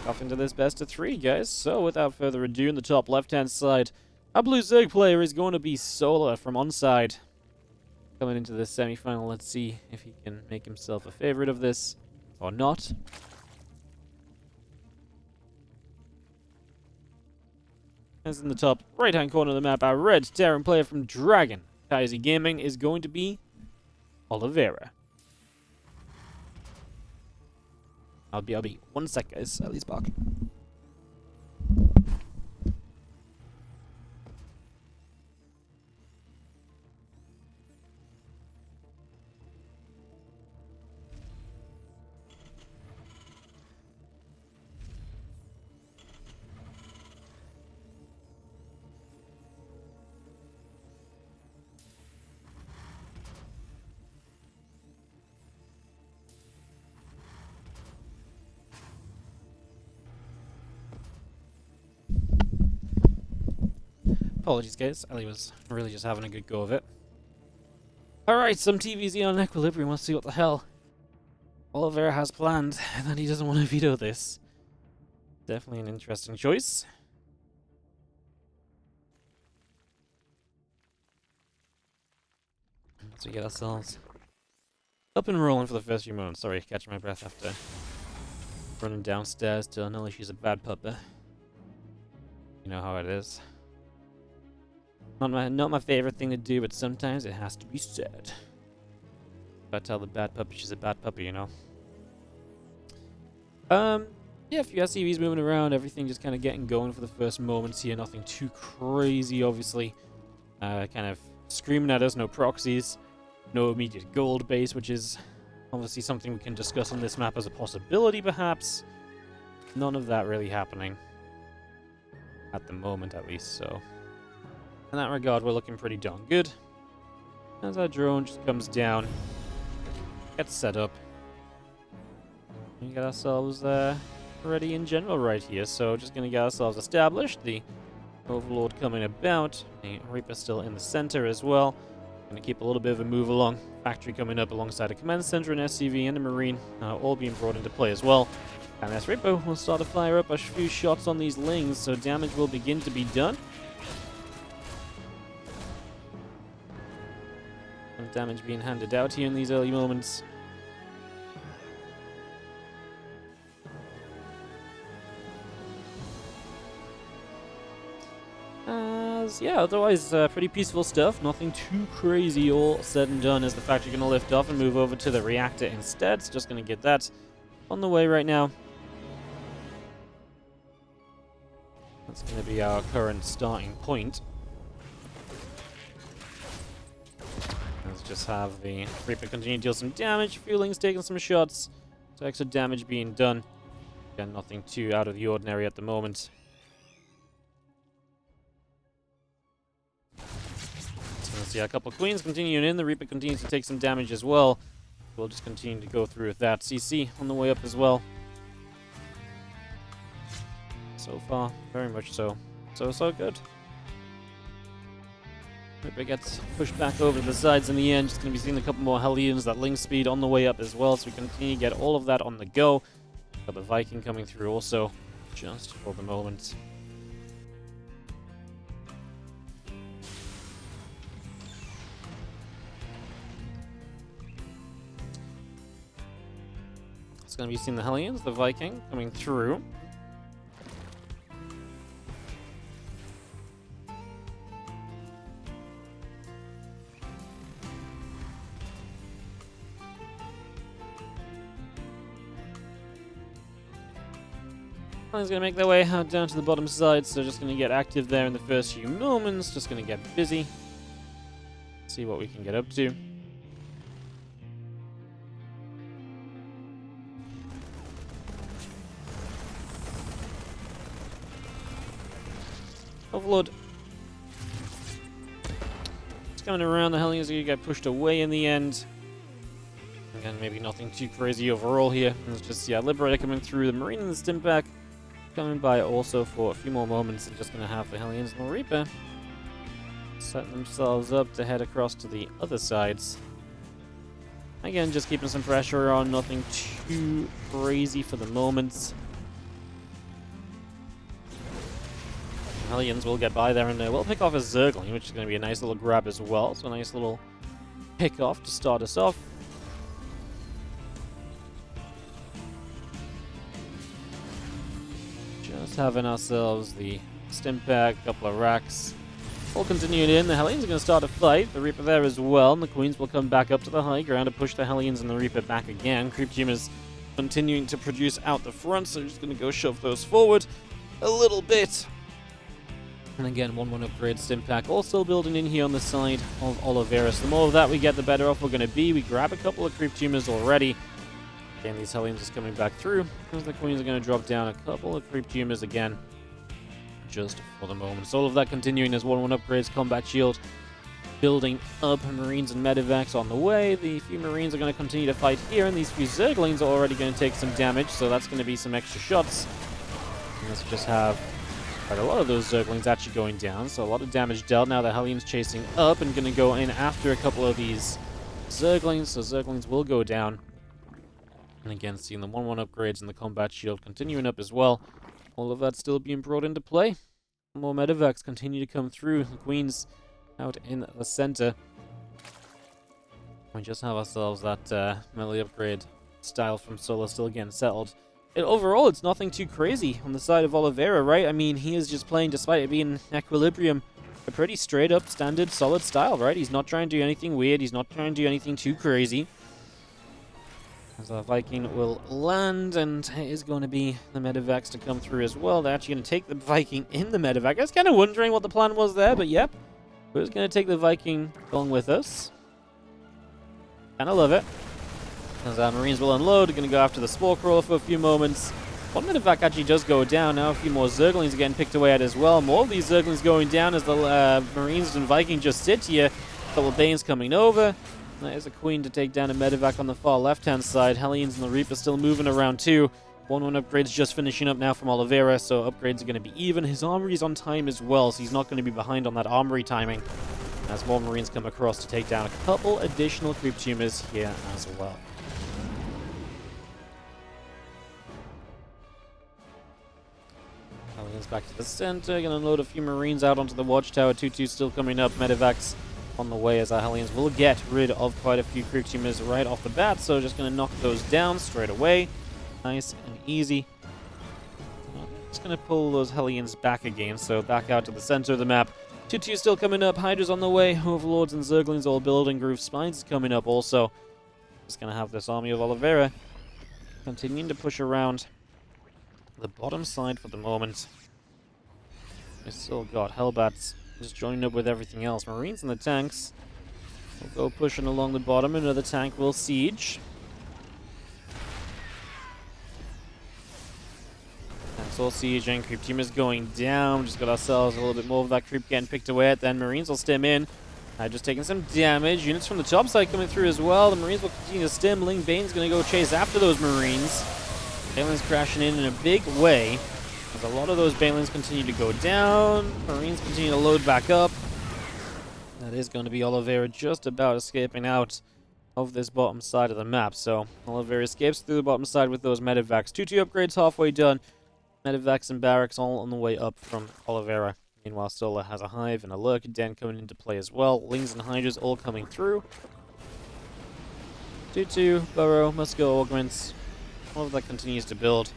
off into this best of 3, guys. So without further ado, in the top left-hand side, our blue Zerg player is going to be Solar from onside. Coming into the semi-final, let's see if he can make himself a favorite of this or not. As in the top right-hand corner of the map, our red Terran player from Dragon, TvZ Gaming, is going to be Oliveira. I'll be 1 sec, guys. At least back. Apologies, guys. Ali was really just having a good go of it. Alright, some TvZ on Equilibrium. Let's see what the hell Oliveira has planned, and that he doesn't want to veto this. Definitely an interesting choice. Let's get ourselves up and rolling for the first few moments. Sorry, catching my breath after running downstairs to know she's a bad pupper. You know how it is. Not my favorite thing to do, but sometimes it has to be said. If I tell the bad puppy she's a bad puppy, you know. Yeah, a few SCVs moving around, everything just kind of getting going for the first moments here. Nothing too crazy, obviously. Kind of screaming at us, no proxies, no immediate gold base, which is obviously something we can discuss on this map as a possibility, perhaps. None of that really happening. At the moment, at least, so... in that regard, we're looking pretty darn good. As our drone just comes down, gets set up, we get ourselves ready in general right here. So just gonna get ourselves established. The Overlord coming about, the Reaper still in the center as well. Gonna keep a little bit of a move along. Factory coming up alongside a command center, an SCV, and a Marine, all being brought into play as well. And this Reaper will start to fire up a few shots on these lings, so damage will begin to be done. Some damage being handed out here in these early moments. Yeah, otherwise pretty peaceful stuff. Nothing too crazy all said and done, as the factory going to lift off and move over to the reactor instead. So just going to get that on the way right now. That's going to be our current starting point. Let's just have the Reaper continue to deal some damage. Fueling's taking some shots. So extra damage being done. Again, nothing too out of the ordinary at the moment. So let's see, a couple of Queens continuing in. The Reaper continues to take some damage as well. We'll just continue to go through with that. CC on the way up as well. So far, very much so. So good. Reaper gets pushed back over to the sides in the end. Just going to be seeing a couple more Hellions, that Ling speed on the way up as well, so we continue to get all of that on the go. Got the Viking coming through also, just for the moment. It's going to be seeing the Hellions, the Viking coming through. He's going to make their way out down to the bottom side, so just going to get active there in the first few moments. Just going to get busy. See what we can get up to. Overlord. Just coming around, the Hellions are going to get pushed away in the end. Again, maybe nothing too crazy overall here. It's just, yeah, Liberator coming through, the Marine and the Stimpak coming by also for a few more moments, and just going to have the Hellions and the Reaper setting themselves up to head across to the other sides. Again, just keeping some pressure on, nothing too crazy for the moment. Hellions will get by there, and we'll pick off a Zergling, which is going to be a nice little grab as well. So a nice little pick off to start us off. Just having ourselves the stim pack, a couple of racks. All continuing in. The Hellions are going to start a fight. The Reaper there as well, and the Queens will come back up to the high ground to push the Hellions and the Reaper back again. Creep Tumors continuing to produce out the front, so just going to go shove those forward a little bit. And again, 1-1 upgrade stim pack all still building in here on the side of Oliveira. So the more of that we get, the better off we're going to be. We grab a couple of Creep Tumors already. Again, these Hellions is coming back through, because the Queens are going to drop down a couple of Creep Tumors again, just for the moment. So all of that continuing as 1-1 upgrades, combat shield building up, Marines and Medivacs on the way. The few Marines are going to continue to fight here, and these few Zerglings are already going to take some damage, so that's going to be some extra shots. And let's just have quite a lot of those Zerglings actually going down, so a lot of damage dealt. Now the Hellions chasing up and going to go in after a couple of these Zerglings, so Zerglings will go down. And again, seeing the 1-1 upgrades and the combat shield continuing up as well. All of that still being brought into play. More Medivacs continue to come through. The Queens out in the center. We just have ourselves that melee upgrade style from Solar still getting settled. Overall, it's nothing too crazy on the side of Oliveira, right? I mean, he is just playing, despite it being Equilibrium, a pretty straight up, standard, solid style, right? He's not trying to do anything weird. He's not trying to do anything too crazy. As our Viking will land, and it is going to be the Medivacs to come through as well. They're actually going to take the Viking in the Medivac. I was kind of wondering what the plan was there, but yep. We're just going to take the Viking along with us. Kind of love it. As our Marines will unload, we're going to go after the Spore Crawler for a few moments. One Medivac actually does go down. Now a few more Zerglings are getting picked away at as well. More of these Zerglings going down as the Marines and Viking just sit here. A couple of Banes coming over. There's a Queen to take down a Medivac on the far left-hand side. Hellions and the Reaper still moving around too. 1-1 upgrades just finishing up now from Oliveira, so upgrades are going to be even. His armory's on time as well, so he's not going to be behind on that armory timing. As more Marines come across to take down a couple additional Creep Tumors here as well. Hellions back to the center, going to unload a few Marines out onto the Watchtower. 2-2 still coming up. Medivacs on the way as our Hellions will get rid of quite a few Creep Tumors right off the bat, so just going to knock those down straight away. Nice and easy. Just going to pull those Hellions back again, so back out to the center of the map. 2-2 still coming up, Hydra's on the way, Overlords and Zerglings all building, Groove Spines is coming up also. Just going to have this army of Oliveira continuing to push around the bottom side for the moment. We still got Hellbats just joining up with everything else. Marines and the tanks will go pushing along the bottom. Another tank will siege. Tanks all sieging. Creep team is going down. Just got ourselves a little bit more of that creep getting picked away at. Then Marines will stem in. Just taking some damage. Units from the top side coming through as well. The Marines will continue to stem. Ling Bane's going to go chase after those Marines. Bane's crashing in a big way. As a lot of those Banelings continue to go down. Marines continue to load back up. That is going to be Oliveira just about escaping out of this bottom side of the map. So Oliveira escapes through the bottom side with those Medivacs. 2-2 upgrades halfway done. Medivacs and Barracks all on the way up from Oliveira. Meanwhile, Solar has a Hive and a Lurk Den coming into play as well. Lings and Hydras all coming through. 2-2, Burrow, Musco Augments. All of that continues to build.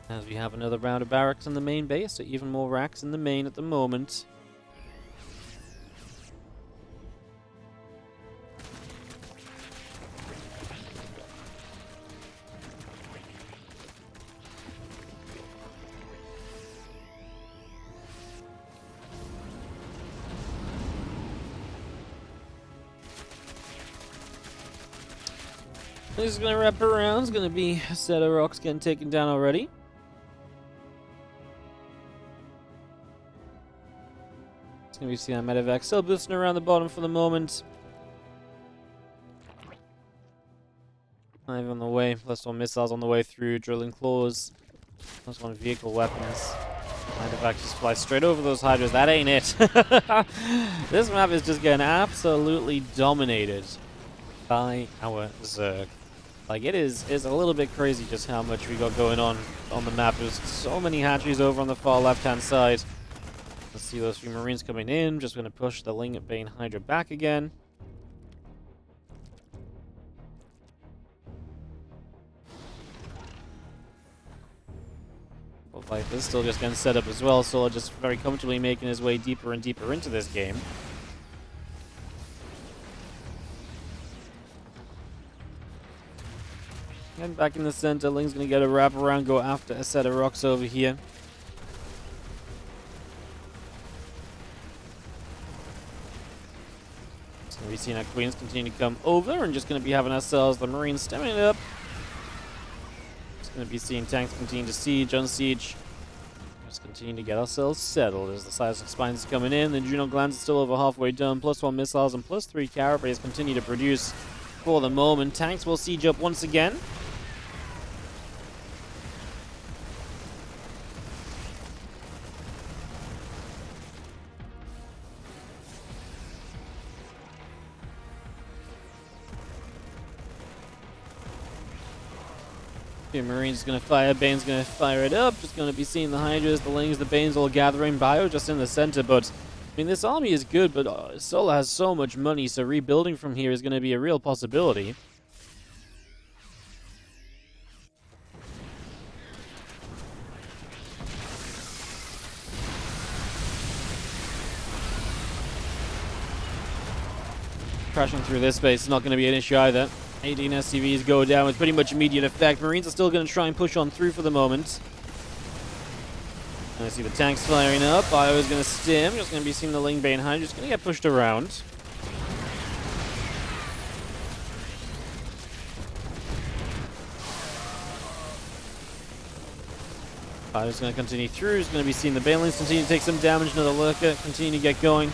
As we have another round of Barracks in the main base, so even more racks in the main at the moment. This is going to wrap around. It's going to be a set of rocks getting taken down already. It's going to be seeing that Medivac still boosting around the bottom for the moment. Hive on the way. +1 missiles on the way through. Drilling claws. +1 vehicle weapons. Medivac just flies straight over those Hydras. That ain't it. This map is just getting absolutely dominated by our Zerg. Like, it's a little bit crazy just how much we got going on the map. There's so many hatcheries over on the far left-hand side. see those 3 Marines coming in. Just going to push the Ling Bane Hydra back again. Well, Viper's still just getting set up as well. Solar just very comfortably making his way deeper and deeper into this game. And back in the center, Ling's going to get a wrap around, go after a set of rocks over here. So we've seen our Queens continue to come over and just going to be having ourselves the Marines stemming it up. Just going to be seeing tanks continue to siege, unsiege. Just continue to get ourselves settled as the Seismic Spines coming in. The Juno Glands is still over halfway done. +1 missiles and +3 Carapace continue to produce for the moment. Tanks will siege up once again. Marine's going to fire, Bane's going to fire it up, just going to be seeing the Hydras, the Lings, the Banes all gathering, Bio just in the center, but I mean this army is good, but Solar has so much money, so rebuilding from here is going to be a real possibility. Crashing through this space is not going to be an issue either. 18 SCVs go down with pretty much immediate effect. Marines are still going to try and push on through for the moment. And I see the tanks firing up. Bio is going to stim. Just going to be seeing the Ling Bane Hydra. Just going to get pushed around. Bio's going to continue through. He's going to be seeing the Banelings continue to take some damage. Another Lurker continue to get going.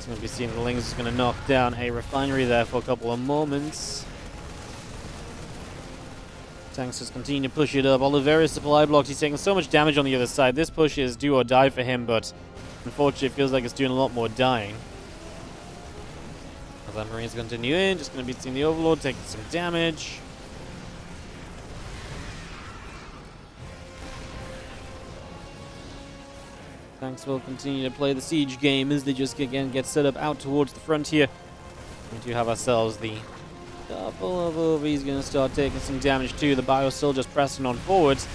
Going to be seeing the Lings is going to knock down a refinery there for a couple of moments. Tanks just continue to push it up. Oliveira's supply blocks. He's taking so much damage on the other side. This push is do or die for him, but unfortunately it feels like it's doing a lot more dying. As that Marines continue in, just going to be seeing the Overlord taking some damage. Tanks will continue to play the siege game as they just again get set up out towards the front here. We do have ourselves the couple of OVs going to start taking some damage too. The Bio still just pressing on forwards.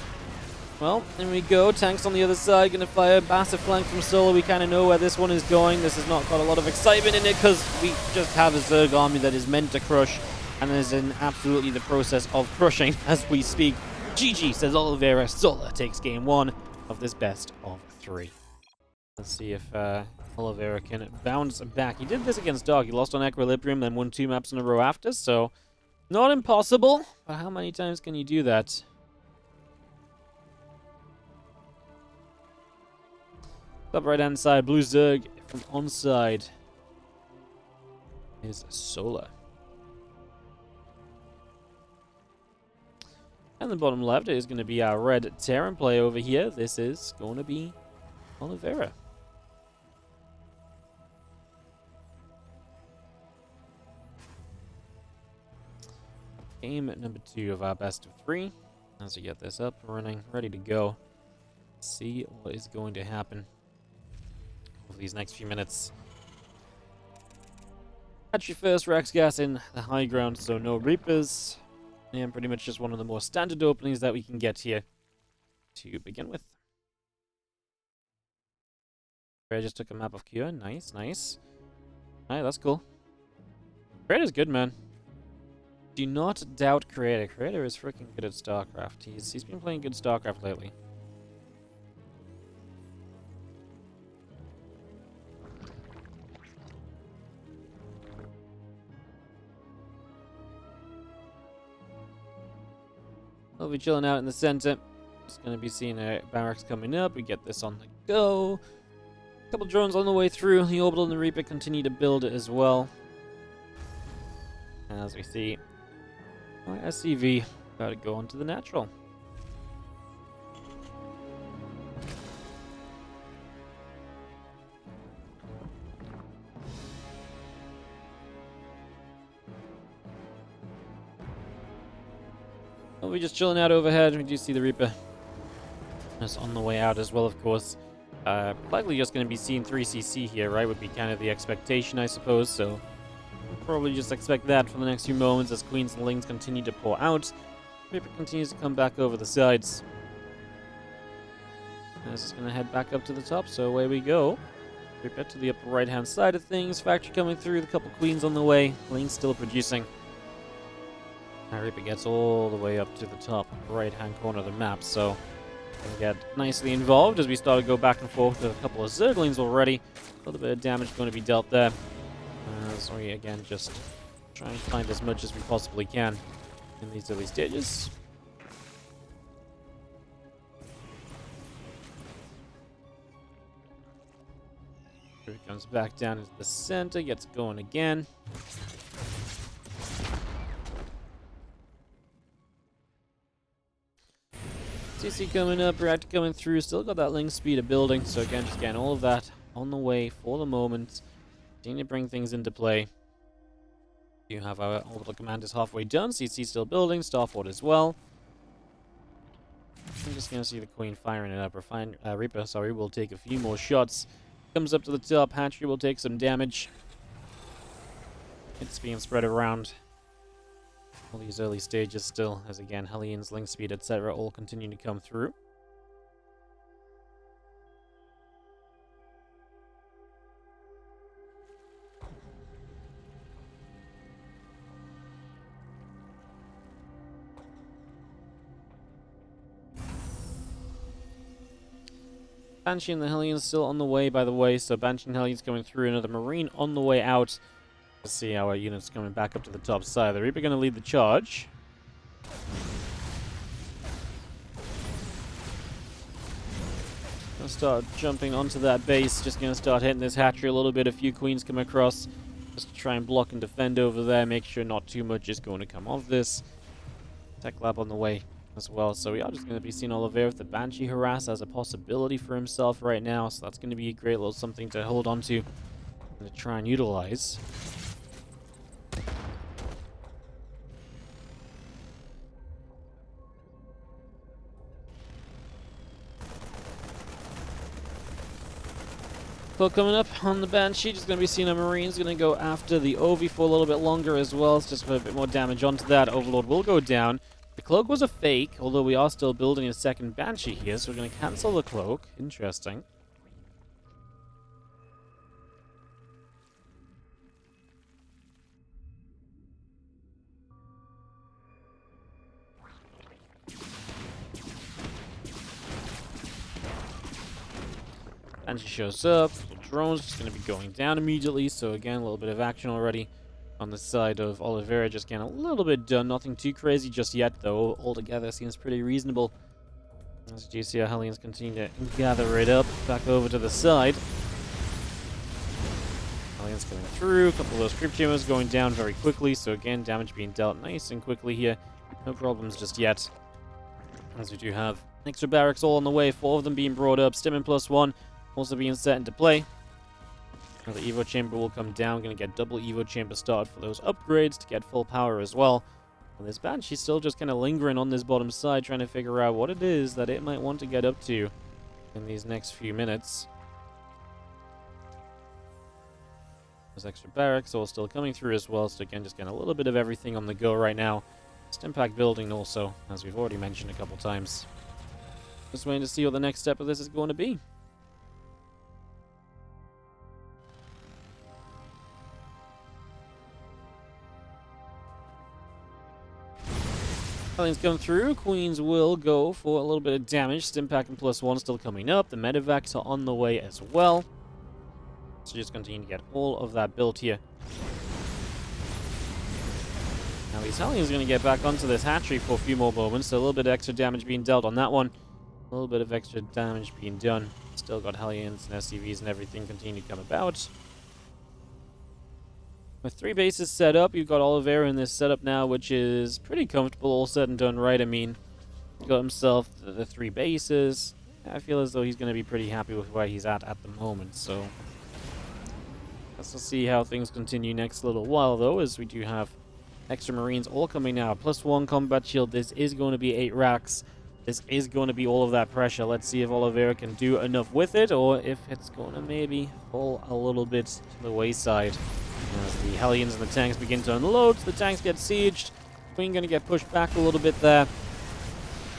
Well, there we go. Tanks on the other side going to fire massive flank from Solar. We kind of know where this one is going. This has not got a lot of excitement in it because we just have a Zerg army that is meant to crush and is in absolutely the process of crushing as we speak. GG, says Oliveira. Solar takes game 1 of this best of 3. Let's see if Oliveira can bounce back. He did this against Dark. He lost on Equilibrium, then won 2 maps in a row after, so not impossible. But how many times can you do that? Top right-hand side, Blue Zerg from onside is Solar. And the bottom left is going to be our red Terran play over here. This is going to be Oliveira. Game number 2 of our best of 3. As we get this up, running, ready to go. See what is going to happen over these next few minutes. Catch your first Rex Gas in the high ground, so no Reapers. And pretty much just one of the more standard openings that we can get here to begin with. I just took a map of Kua. Nice, nice. Alright, that's cool. Creator's good, man. Do not doubt Creator. Creator is freaking good at StarCraft. He's been playing good StarCraft lately. We'll be chilling out in the center. Just going to be seeing barracks coming up. We get this on the go. A couple drones on the way through. The Orbital and the Reaper continue to build it as well. As we see, our SCV about to go onto the natural. Well, we're just chilling out overhead. We do see the Reaper That's on the way out as well, of course. Likely just going to be seeing 3cc here, right? Would be kind of the expectation, I suppose. So we'll probably just expect that for the next few moments as Queens and Lings continue to pour out. Reaper continues to come back over the sides. And this is going to head back up to the top, so away we go. Reaper to the upper right-hand side of things. Factory coming through, the couple Queens on the way. Lings still producing. Now Reaper gets all the way up to the top right-hand corner of the map, so we get nicely involved as we start to go back and forth with a couple of Zerglings already. A little bit of damage going to be dealt there. So we, again, just try and find as much as we possibly can in these early stages. Here he comes back down into the center, gets going again. CC coming up, Reactor coming through, still got that link speed of building, so again, just getting all of that on the way for the moment. Continue to bring things into play. You have our orbital command is halfway done, CC still building, Starfort as well. I'm just going to see the Queen firing it up, or Reaper, sorry, will take a few more shots. Comes up to the top, Hatchery will take some damage. It's being spread around. All these early stages still, as again, Hellions, Link Speed, etc. all continue to come through. Banshee and the Hellions still on the way, by the way, so Banshee and Hellions coming through, another Marine on the way out. Let's see our units coming back up to the top side. The Reaper going to lead the charge. Gonna start jumping onto that base. Just going to start hitting this hatchery a little bit. A few Queens come across. Just to try and block and defend over there. Make sure not too much is going to come off this. Tech Lab on the way as well. So we are just going to be seeing Oliveira with the Banshee harass as a possibility for himself right now. So that's going to be a great little something to hold on to and to try and utilize. Well, coming up on the Banshee, just going to be seeing a Marine's going to go after the Ovi for a little bit longer as well. It's just put a bit more damage onto that. Overlord will go down. The Cloak was a fake, although we are still building a second Banshee here, so we're going to cancel the Cloak. Interesting. Banshee shows up, the drone's just going to be going down immediately, so again, a little bit of action already on the side of Oliveira, just getting a little bit done, nothing too crazy just yet, though, altogether seems pretty reasonable. As you see, our Hellions continue to gather it up, back over to the side. Hellions coming through, a couple of those creep chambers going down very quickly, so again, damage being dealt nice and quickly here, no problems just yet. As we do have extra barracks all on the way, 4 of them being brought up, Stimmin +1, also being set into play. Now the Evo Chamber will come down. Going to get double Evo Chamber started for those upgrades to get full power as well. And this Banshee's still just kind of lingering on this bottom side, trying to figure out what it is that it might want to get up to in these next few minutes. Those extra barracks all still coming through as well. So again, just getting a little bit of everything on the go right now. Stimpack building also, as we've already mentioned a couple times. Just waiting to see what the next step of this is going to be. Hellions come through. Queens will go for a little bit of damage. Stimpack and +1 still coming up. The Medivacs are on the way as well. So just continue to get all of that built here. Now these Hellions are going to get back onto this hatchery for a few more moments. So a little bit of extra damage being dealt on that one. A little bit of extra damage being done. Still got Hellions and SCVs and everything continue to come about. With 3 bases set up, you've got Oliveira in this setup now, which is pretty comfortable, all said and done right. I mean, he's got himself the 3 bases. I feel as though he's going to be pretty happy with where he's at the moment, so let's see how things continue next little while, though, as we do have extra Marines all coming now. +1 combat shield. This is going to be 8 racks. This is going to be all of that pressure. Let's see if Oliveira can do enough with it, or if it's going to maybe fall a little bit to the wayside. As the Hellions and the tanks begin to unload, the tanks get sieged. Queen going to get pushed back a little bit there.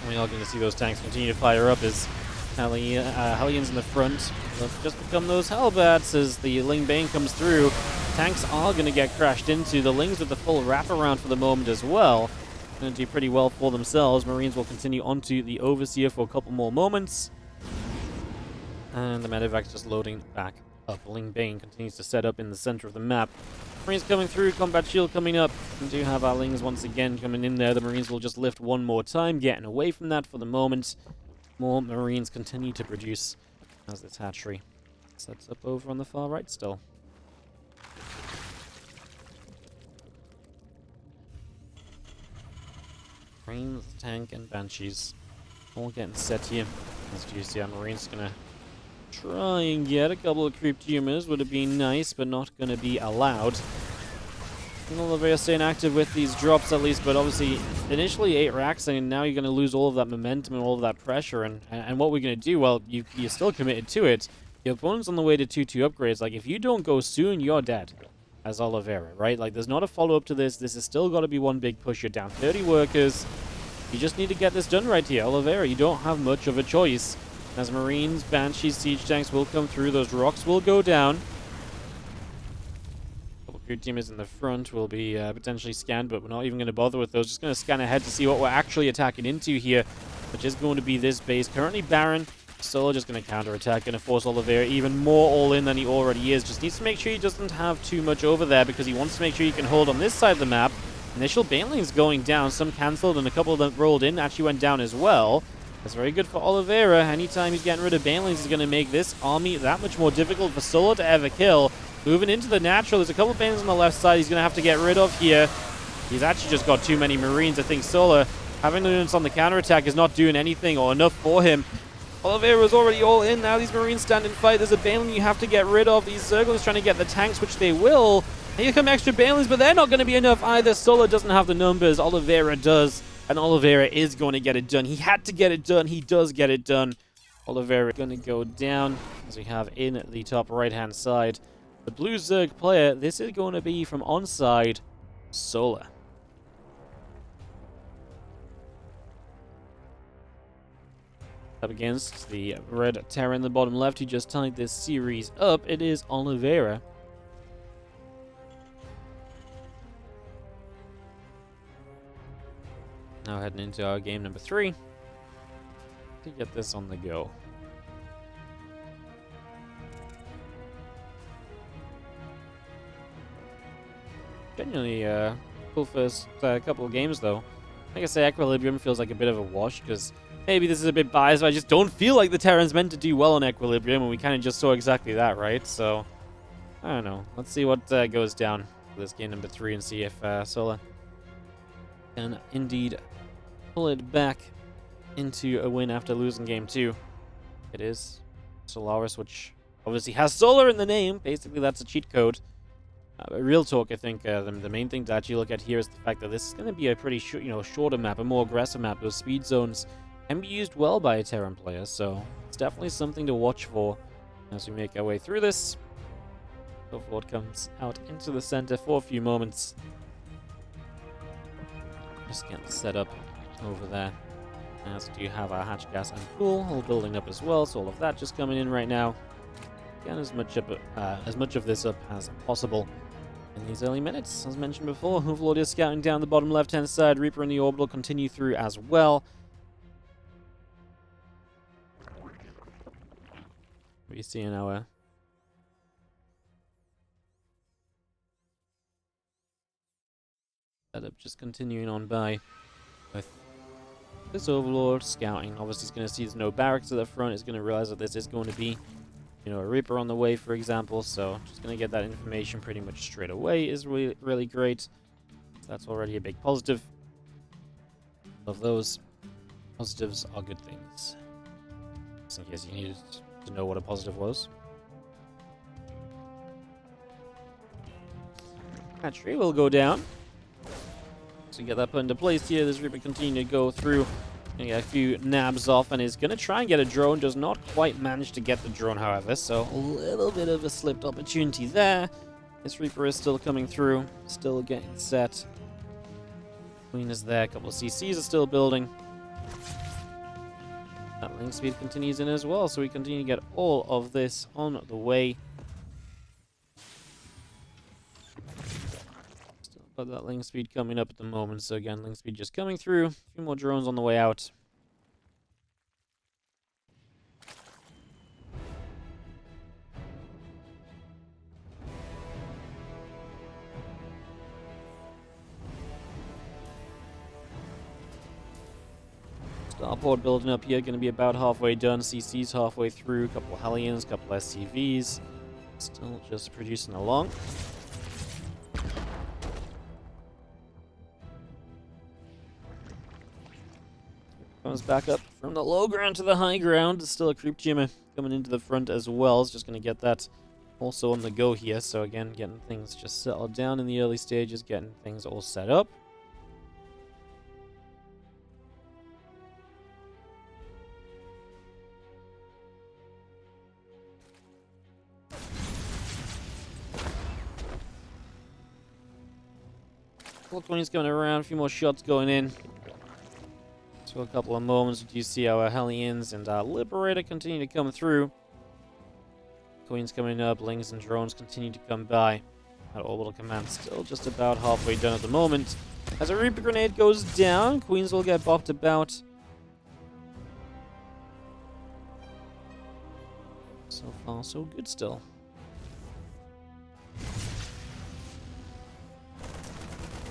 And we are going to see those tanks continue to fire up as Hellions in the front will just become those Hellbats as the Ling Bane comes through. Tanks are going to get crashed into. The Lings with the full wraparound for the moment as well. Going to do pretty well for themselves. Marines will continue onto the Overseer for a couple more moments. And the medevac's just loading back up. Ling Bane continues to set up in the center of the map. Marines coming through, combat shield coming up. We do have our Lings once again coming in there. The Marines will just lift one more time, getting away from that for the moment. More Marines continue to produce as this hatchery sets up over on the far right still. Marines, tank, and Banshees all getting set here. As you see, our Marines gonna try and get a couple of creep tumors. Would have been nice, but not gonna be allowed. Oliveira staying active with these drops at least, but obviously initially 8 racks, and now you're gonna lose all of that momentum and all of that pressure. And what we're gonna do? Well, you're still committed to it. Your opponent's on the way to 2-2 upgrades. Like, if you don't go soon, you're dead. As Oliveira, right? Like, there's not a follow-up to this. This has still got to be one big push. You're down 30 workers. You just need to get this done right here. Oliveira, you don't have much of a choice. As Marines, Banshees, Siege Tanks will come through. Those rocks will go down. A couple of crew teamers in the front will be potentially scanned, but we're not even going to bother with those. Just going to scan ahead to see what we're actually attacking into here, which is going to be this base. Currently barren. Solar just going to counterattack, going to force Oliveira even more all-in than he already is. Just needs to make sure he doesn't have too much over there, because he wants to make sure he can hold on this side of the map. Initial banelings going down, some cancelled, and a couple that rolled in actually went down as well. That's very good for Oliveira. Anytime he's getting rid of banelings, he's going to make this army that much more difficult for Solar to ever kill. Moving into the natural, there's a couple of banelings on the left side he's going to have to get rid of here. He's actually just got too many Marines. I think Solar, having the units on the counterattack, is not doing anything or enough for him. Oliveira's already all in. Now these Marines stand and fight. There's a Baneling you have to get rid of. These Zerglings trying to get the tanks, which they will. Here come extra Banelings, but they're not going to be enough either. Solar doesn't have the numbers. Oliveira does. And Oliveira is going to get it done. He had to get it done. He does get it done. Oliveira going to go down, as we have in the top right-hand side. The blue Zerg player, this is going to be from onside Solar. Up against the red Terra in the bottom left, who just tied this series up. It is Oliveira. Now heading into our game number 3 to get this on the go. Genuinely cool first couple of games though. Like I say, Equilibrium feels like a bit of a wash, because maybe this is a bit biased, but I just don't feel like the Terran's meant to do well on Equilibrium, and we kind of just saw exactly that, right? So, I don't know. Let's see what goes down for this game number 3 and see if Solar can indeed pull it back into a win after losing game 2. It is Solaris, which obviously has Solar in the name. Basically, that's a cheat code. But real talk, I think the main thing to actually look at here is the fact that this is going to be a pretty shorter map, a more aggressive map. Those speed zones can be used well by a Terran player, so it's definitely something to watch for as we make our way through this. Overlord comes out into the center for a few moments. Just getting set up over there. As we do have our hatch gas and pool all building up as well, so all of that just coming in right now. Again, as much of this up as possible in these early minutes. As mentioned before, Overlord is scouting down the bottom left-hand side. Reaper and the Orbital continue through as well. We're seeing our setup just continuing on by with this Overlord scouting. Obviously, he's going to see there's no barracks at the front. He's going to realize that this is going to be, a Reaper on the way, for example. So just going to get that information pretty much straight away is really, really great. That's already a big positive. Of those positives are good things. Just in case you needed to know what a positive was. That tree will go down. So get that put into place here. This Reaper continue to go through Gonna get a few nabs off and is gonna try and get a drone. Does not quite manage to get the drone, however, so a little bit of a slipped opportunity there. This Reaper is still coming through, still getting set. Queen is there, a couple of CCs are still building. That link speed continues in as well, so we continue to get all of this on the way. Still got that link speed coming up at the moment, so again, link speed just coming through. A few more drones on the way out. Starport building up here, going to be about halfway done. CC's halfway through, a couple of Hellions, a couple of SCVs. Still just producing along. Comes back up from the low ground to the high ground. Still a creep jimmer coming into the front as well. It's just going to get that also on the go here. So again, getting things just settled down in the early stages, getting things all set up. Couple 20s coming around, a few more shots going in. So a couple of moments, do you see our Hellions and our Liberator continue to come through. Queens coming up, Lings and drones continue to come by. That orbital command still just about halfway done at the moment. As a Reaper grenade goes down, Queens will get bopped about. So far, so good still.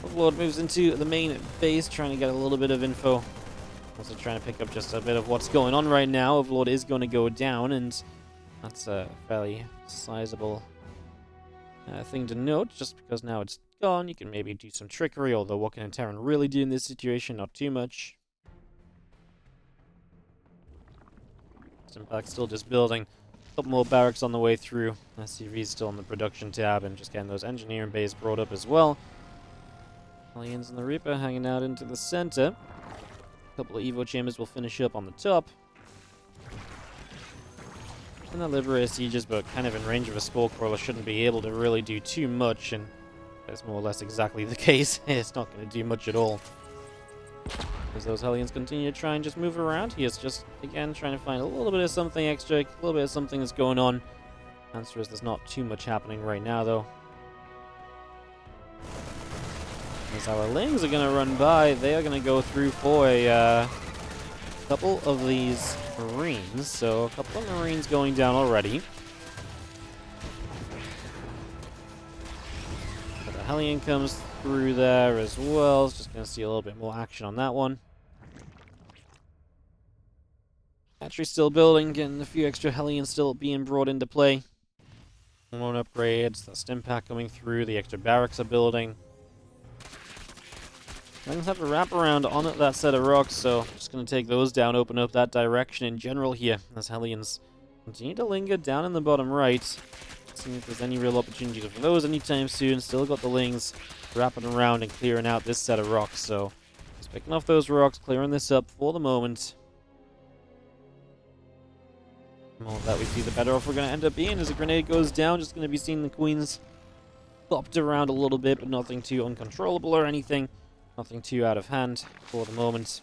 Overlord moves into the main base, trying to get a little bit of info. Also trying to pick up just a bit of what's going on right now. Overlord is going to go down, and that's a fairly sizable thing to note. Just because now it's gone, you can maybe do some trickery, although what can a Terran really do in this situation? Not too much. Impact still just building. A couple more barracks on the way through. SCV is still on the production tab, and just getting those engineering bays brought up as well. Aliens and the Reaper hanging out into the center. A couple of Evo chambers will finish up on the top. And that Liberator sieges, but kind of in range of a Spore Crawler, shouldn't be able to really do too much, and that's more or less exactly the case. It's not going to do much at all. As those Hellions continue to try and just move around, he is just, again, trying to find a little bit of something extra, a little bit of something that's going on. Answer is there's not too much happening right now, though. As our Lings are going to run by, they are going to go through for a couple of these Marines. So a couple of Marines going down already. But the Hellion comes through there as well. It's just going to see a little bit more action on that one. Battery still building, getting a few extra Hellions still being brought into play. More upgrades, the stim pack coming through, the extra barracks are building. Lings have a wraparound on that set of rocks, so just going to take those down, open up that direction in general here, as Hellions continue to linger down in the bottom right. Seeing if there's any real opportunities for those anytime soon. Still got the Lings wrapping around and clearing out this set of rocks, so just picking off those rocks, clearing this up for the moment. The more that we see, the better off we're going to end up being. As a grenade goes down, just going to be seeing the Queens bopped around a little bit, but nothing too uncontrollable or anything. Nothing too out of hand for the moment.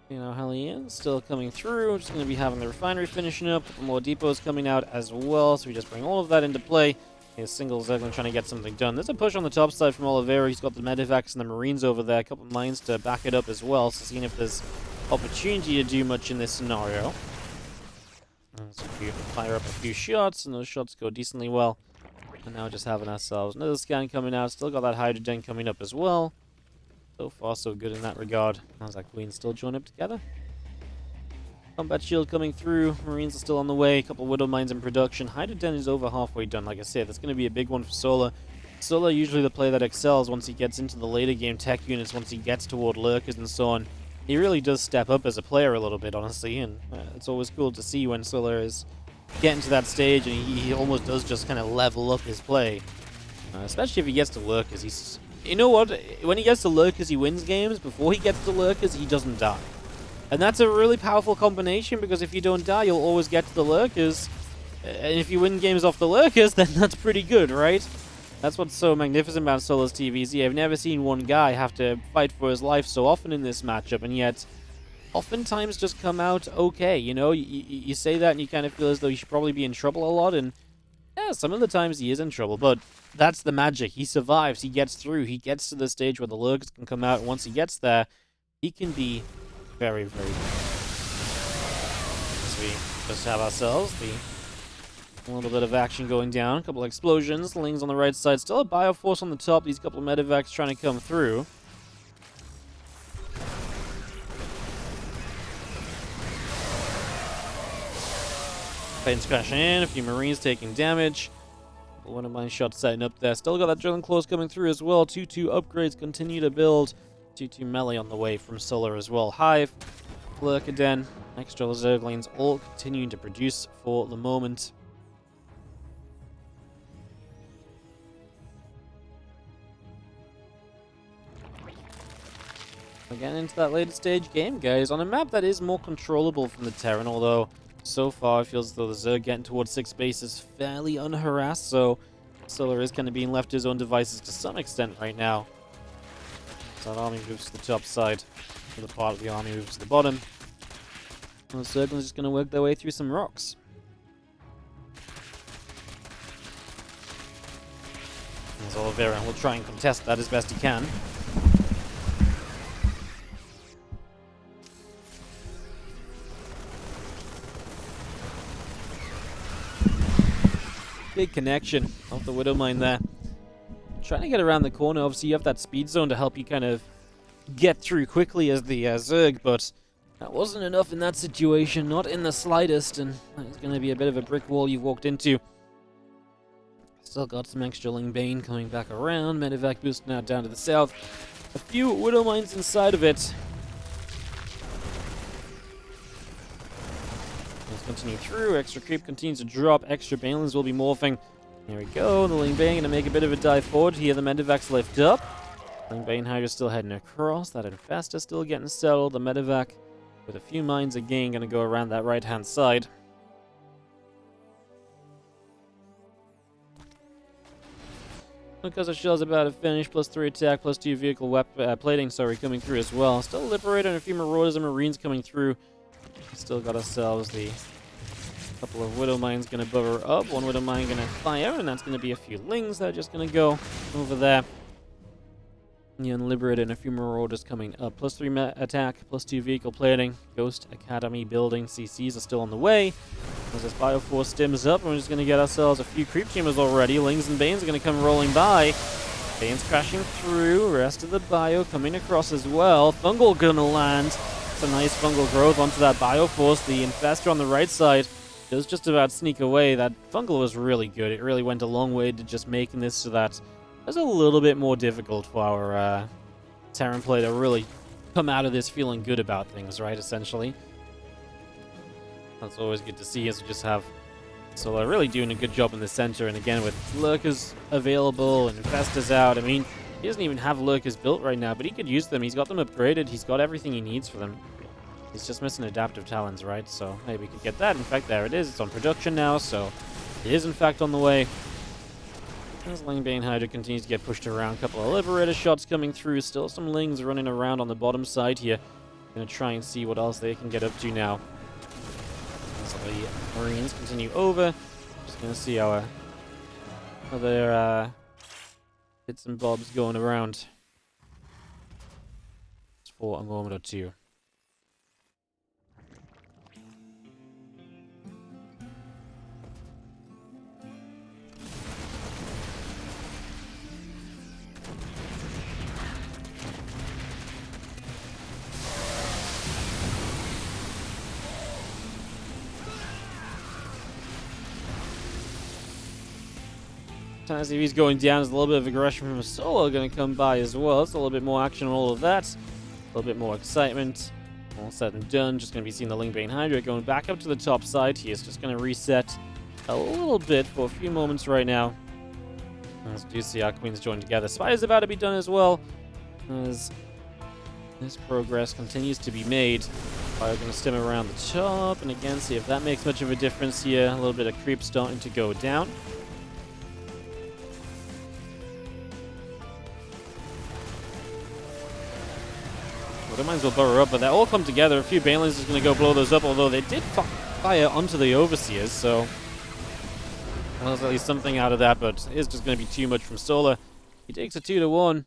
You know, Hellion still coming through. Just going to be having the refinery finishing up. A couple more depots coming out as well. So we just bring all of that into play. Here's single Zeppelin trying to get something done. There's a push on the top side from Oliveira. He's got the Medivacs and the Marines over there. A couple of mines to back it up as well. So seeing if there's opportunity to do much in this scenario. So if you fire up a few shots, and those shots go decently well. And now just having ourselves another scan coming out. Still got that hydrogen coming up as well. So far, so good in that regard. How's that Queen still joined up together? Combat shield coming through. Marines are still on the way. A couple of Widow mines in production. Hydrogen is over halfway done. Like I said, that's going to be a big one for Solar. Solar usually the player that excels once he gets into the later game tech units, once he gets toward lurkers and so on. He really does step up as a player a little bit, honestly, and it's always cool to see when Solar is get into that stage, and he almost does just kind of level up his play. Especially if he gets to lurkers. He's, you know what? When he gets to lurkers, he wins games. Before he gets to lurkers, he doesn't die. And that's a really powerful combination, because if you don't die, you'll always get to the lurkers. And if you win games off the lurkers, then that's pretty good, right? That's what's so magnificent about Solar's TvZ. I've never seen one guy have to fight for his life so often in this matchup, and yet oftentimes just come out okay, you know? You say that and you kind of feel as though you should probably be in trouble a lot, and yeah, some of the times he is in trouble, but that's the magic. He survives, he gets through, he gets to the stage where the lurkers can come out, and once he gets there, he can be very, very good. So we just have ourselves a little bit of action going down, a couple of explosions, Lings on the right side, still a Bioforce on the top, these couple of medevacs trying to come through. Planes crashing in, a few Marines taking damage. One of my shots setting up there. Still got that drilling claws coming through as well. 2-2 upgrades continue to build. 2-2 melee on the way from Solar as well. Hive, Lurkaden, extra Zerglings all continuing to produce for the moment. We're getting into that later stage game, guys, on a map that is more controllable from the Terran, although so far it feels as though the Zerg getting towards 6 base is fairly unharassed, so Solar is kind of being left to his own devices to some extent right now. So that army moves to the top side, the other part of the army moves to the bottom. And the Zerglings just going to work their way through some rocks. As Oliveira will try and contest that as best he can. Big connection off the Widow Mine there. Trying to get around the corner. Obviously, you have that speed zone to help you kind of get through quickly as the Zerg, but that wasn't enough in that situation. Not in the slightest, and that's going to be a bit of a brick wall you walked into. Still got some extra Lingbane coming back around. Medevac boosting out down to the south. A few Widow Mines inside of it. Continue through, extra creep continues to drop, extra Banelings will be morphing. Here we go, the Lingbane gonna make a bit of a dive forward here, the Medevacs lift up. Lingbane Hydra still heading across, that Infestor still getting settled, the Medevac with a few mines again gonna go around that right hand side. Because the shell's about to finish, +3 attack, +2 vehicle plating, coming through as well. Still Liberator and a few Marauders and Marines coming through. Still got ourselves the couple of Widow Mines going to buffer up. One Widow Mine going to fire, and that's going to be a few Lings that are just going to go over there. The Unliberated and a few Marauders coming up. +3 attack, +2 vehicle plating. Ghost Academy building. CCs are still on the way. As this Bioforce stims up, we're just going to get ourselves a few creep chambers already. Lings and Banes are going to come rolling by. Banes crashing through. Rest of the Bio coming across as well. Fungal going to land. It's a nice fungal growth onto that Bioforce. The Infestor on the right side does just about sneak away. That fungal was really good. It really went a long way to just making this so that it was a little bit more difficult for our Terran play to really come out of this feeling good about things, right, essentially. That's always good to see, as we just have Solar really doing a good job in the center, and again with Lurkers available and Infestors out. I mean, he doesn't even have Lurkers built right now, but he could use them. He's got them upgraded. He's got everything he needs for them. He's just missing Adaptive Talons, right? So maybe we could get that. In fact, there it is. It's on production now, so it is in fact on the way. As Lingbane Hydra continues to get pushed around. A couple of Liberator shots coming through. Still some Lings running around on the bottom side here. Gonna try and see what else they can get up to now. So the Marines continue over. Just gonna see our other bits and bobs going around for a moment or two. As he's going down, there's a little bit of aggression from a Solo going to come by as well. It's a little bit more action on all of that. A little bit more excitement. All said and done, just going to be seeing the Ling Bane Hydra going back up to the top side. He is just going to reset a little bit for a few moments right now. As we do see our queens join together. Spider's about to be done as well, as this progress continues to be made. Fire going to stem around the top, and again, see if that makes much of a difference here. A little bit of creep starting to go down. Well, they might as well burrow up, but they all come together. A few Banelings is going to go blow those up, although they did fire onto the Overseers, so well, there's at least something out of that, but it's just going to be too much from Solar. He takes a 2-1.